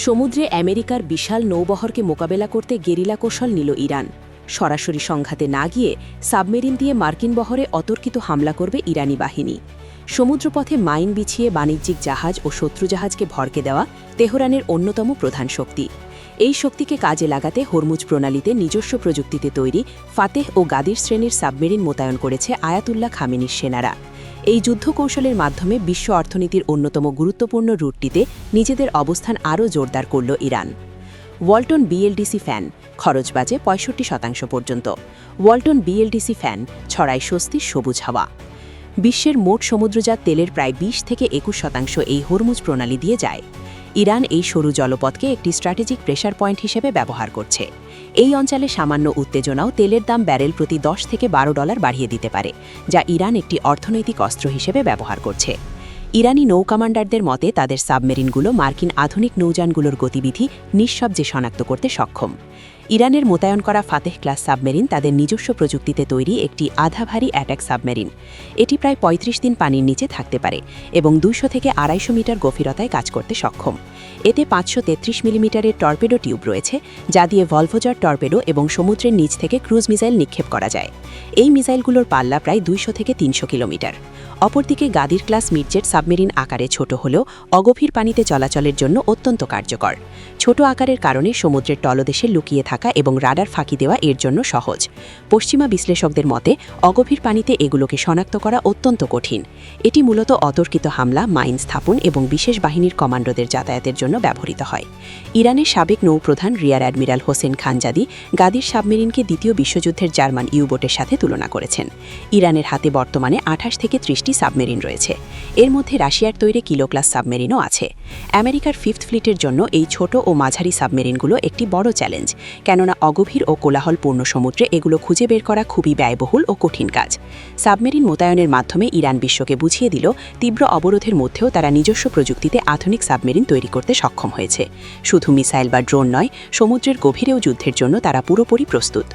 সমুদ্রে আমেরিকার বিশাল নৌবহরকে মোকাবেলা করতে গেরিলা কৌশল নিল ইরান। সরাসরি সংঘাতে না গিয়ে সাবমেরিন দিয়ে মার্কিন বহরে অতর্কিত হামলা করবে ইরানি বাহিনী। সমুদ্রপথে মাইন বিছিয়ে বাণিজ্যিক জাহাজ ও শত্রু জাহাজকে ভরকে দেওয়া তেহরানের অন্যতম প্রধান শক্তি। এই শক্তিকে কাজে লাগাতে হরমুজ প্রণালীতে নিজস্ব প্রযুক্তিতে তৈরি ফাতেহ ও গাদির শ্রেণীর সাবমেরিন মোতায়েন করেছে আয়াতুল্লাহ খামেনির সেনারা। এই যুদ্ধ কৌশলের মাধ্যমে বিশ্ব অর্থনীতির অন্যতম গুরুত্বপূর্ণ রুটটিতে নিজেদের অবস্থান আরও জোরদার করল ইরান। ওয়ালটন বিএলডিসি ফ্যান খরচ বাজে ৬৫% পর্যন্ত। ওয়ালটন বিএলডিসি ফ্যান ছড়ায় স্বস্তির সবুজ হাওয়া। বিশ্বের মোট সমুদ্রজাত তেলের প্রায় ২০ থেকে ২১% এই হরমুজ প্রণালী দিয়ে যায়। ইরান এই সরু জলপথকে একটি স্ট্র্যাটেজিক প্রেসার পয়েন্ট হিসেবে ব্যবহার করছে। এই অঞ্চলে সামান্য উত্তেজনাও তেলের দাম ব্যারেল প্রতি $10 থেকে $12 বাড়িয়ে দিতে পারে, যা ইরান একটি অর্থনৈতিক অস্ত্র হিসেবে ব্যবহার করছে। ইরানি নৌ কমান্ডারদের মতে তাদের সাবমেরিনগুলো মার্কিন আধুনিক নৌযানগুলোর গতিবিধি নিঃশব্দে শনাক্ত করতে সক্ষম। ইরানের মোতায়েন করা ফাতেহ ক্লাস সাবমেরিন তাদের নিজস্ব প্রযুক্তিতে তৈরি একটি আধা ভারী অ্যাটাক সাবমেরিন। এটি প্রায় ৩৫ দিন পানির নিচে থাকতে পারে এবং ২০০ থেকে ২৫০ মিটার গভীরতায় কাজ করতে সক্ষম। এতে ৫৩৩ মিলিমিটারের টর্পেডো টিউব রয়েছে, যা দিয়ে ভলভোজার টর্পেডো এবং সমুদ্রের নিচ থেকে ক্রুজ মিসাইল নিক্ষেপ করা যায়। এই মিসাইলগুলোর পাল্লা প্রায় ২০০ থেকে ৩০০ কিলোমিটার। অপরদিকে গাদির ক্লাস মিডজেট সাবমেরিন আকারে ছোট হলেও অগভীর পানিতে চলাচলের জন্য অত্যন্ত কার্যকর। ছোট আকারের কারণে সমুদ্রের তলদেশে লুকিয়ে থাকা এবং রাডার ফাঁকি দেওয়া এর জন্য সহজ। পশ্চিমা বিশ্লেষকদের মতে অগভীর পানিতে এগুলোকে শনাক্ত করা অত্যন্ত কঠিন। এটি মূলত অতর্কিত হামলা, মাইন স্থাপন এবং বিশেষ বাহিনীর কমান্ডোদের যাতায়াতের জন্য ব্যবহৃত হয়। ইরানের সাবেক নৌপ্রধান রিয়ার অ্যাডমিরাল হোসেন খানজাদি গাদির সাবমেরিনকে দ্বিতীয় বিশ্বযুদ্ধের জার্মান ইউবোটের সাথে তুলনা করেছেন। ইরানের হাতে বর্তমানে ২৮ থেকে ৩০টি সাবমেরিন রয়েছে। এর মধ্যে রাশিয়ার তৈরি কিলো ক্লাস সাবমেরিনও আছে। আমেরিকার 5th ফ্লিটের জন্য এই ছোট ও মাঝারি সাবমেরিনগুলো একটি বড় চ্যালেঞ্জ, কেননা অগভীর ও কোলাহলপূর্ণ সমুদ্রে এগুলো খুঁজে বের করা খুবই ব্যয়বহুল ও কঠিন কাজ। সাবমেরিন মোতায়েনের মাধ্যমে ইরান বিশ্বকে বুঝিয়ে দিল তীব্র অবরোধের মধ্যেও তারা নিজস্ব প্রযুক্তিতে আধুনিক সাবমেরিন তৈরি করতে সক্ষম হয়েছে। শুধু মিসাইল বা ড্রোন নয়, সমুদ্রের গভীরেও যুদ্ধের জন্য তারা পুরোপুরি প্রস্তুত।